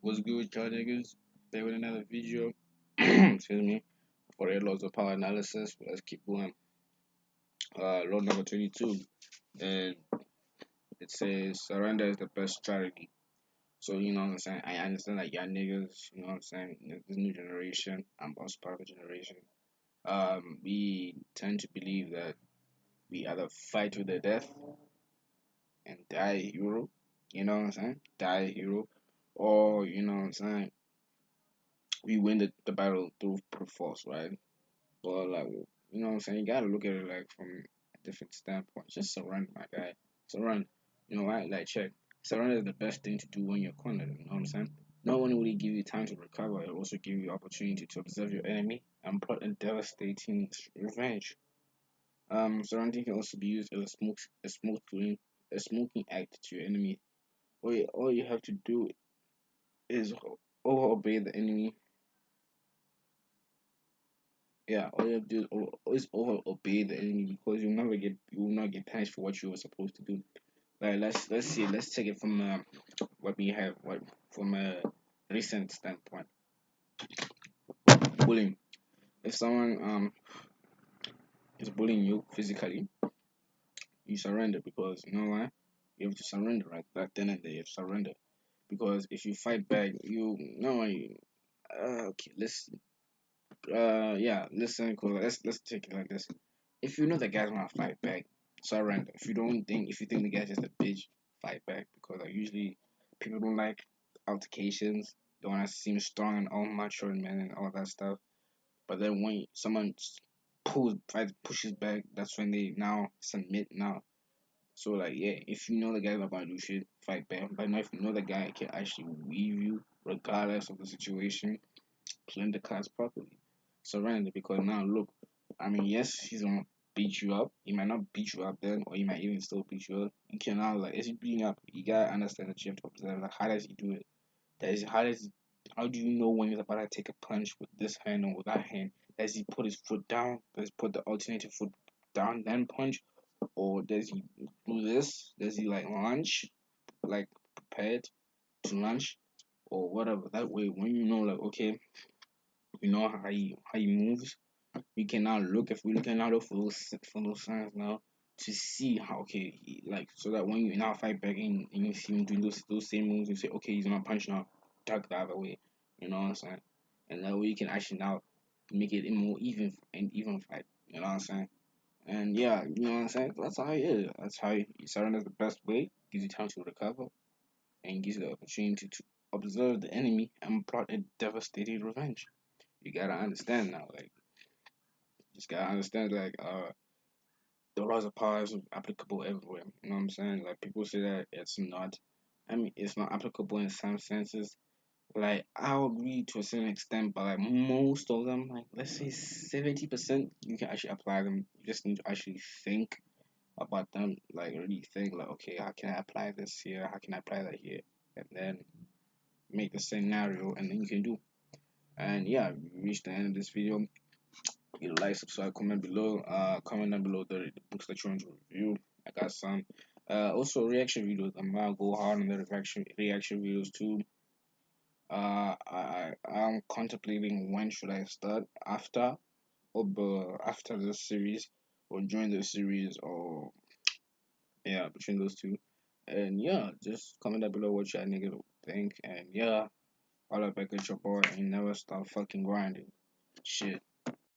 What's good with y'all niggas? Back with another video. Excuse me. For the laws of power analysis. Let's keep going. Law number 22. And it says surrender is the best strategy. So you know what I'm saying? I understand that y'all niggas, you know what I'm saying, this new generation, I'm also part of the generation. We tend to believe that we either fight to the death and die a hero, you know what I'm saying? Die a hero. Or, you know what I'm saying, we win the battle through brute force, right? But like, you know what I'm saying? You gotta look at it like from a different standpoint. Just surrender, my guy. Surrender. You know what? Like, check. Surrender is the best thing to do when you're cornered. You know what I'm saying? Not only will it give you time to recover, it will also give you opportunity to observe your enemy and plot a devastating revenge. Surrendering can also be used as a smoking act to your enemy. All you have to do is over obey the enemy. Yeah, all you have to do is always over obey the enemy because you will not get punished for what you were supposed to do. Like let's take it from what we have what from a recent standpoint. Bullying. If someone is bullying you physically, you surrender because you know why? You have to surrender right then and there. You have to surrender because if you fight back, you know you. Okay, yeah, listen, cool. Let's take it like this. If you know the guy's gonna fight back, surrender. If you think the guy's just a bitch, fight back because usually people don't like altercations. They wanna seem strong and all mature and man and all that stuff. But then when someone pushes back, that's when they now submit now. So like yeah, if you know the guy's not gonna do shit, fight back. But now if you know the guy can actually weave you regardless of the situation, playing the cards properly. Surrender because now look, I mean yes, he's gonna beat you up. He might not beat you up then, or he might even still beat you up. You cannot like as he beating up, you gotta understand that you have to observe like how does he do it? How do you know when he's about to take a punch with this hand or with that hand? Does he put his foot down? Does he put the alternative foot down then punch? Or does he do this? Does he like launch like prepared to launch or whatever? That way when you know like okay we know how he moves. We can now look if we look at now look for those signs now to see how okay like so that when you now fight back and you see him doing those same moves, you say okay he's gonna punch now, duck the other way. You know what I'm saying? And that way you can actually now make it a more even fight. You know what I'm saying? And yeah, you know what I'm saying? That's how it is. That's how you surrender the best way. Gives you time to recover and gives you the opportunity to observe the enemy and plot a devastating revenge. You gotta understand now, like just gotta understand like the laws of power is applicable everywhere. You know what I'm saying? Like people say that it's not. I mean, it's not applicable in some senses. Like I'll agree to a certain extent, but like most of them, like let's say 70%, you can actually apply them. You just need to actually think about them. Like really think like, okay, how can I apply this here? How can I apply that here? And then make the scenario, and then you can do. And yeah, we reached the end of this video. You like, subscribe, comment below. Comment down below the books that you want to review. I got some. Also reaction videos. I'm gonna go hard on the reaction videos too. I'm contemplating when should I start after this series or during the series or yeah between those two. And yeah, just comment down below what y'all niggas think. And yeah, all up back at your boy and never stop fucking grinding. Shit.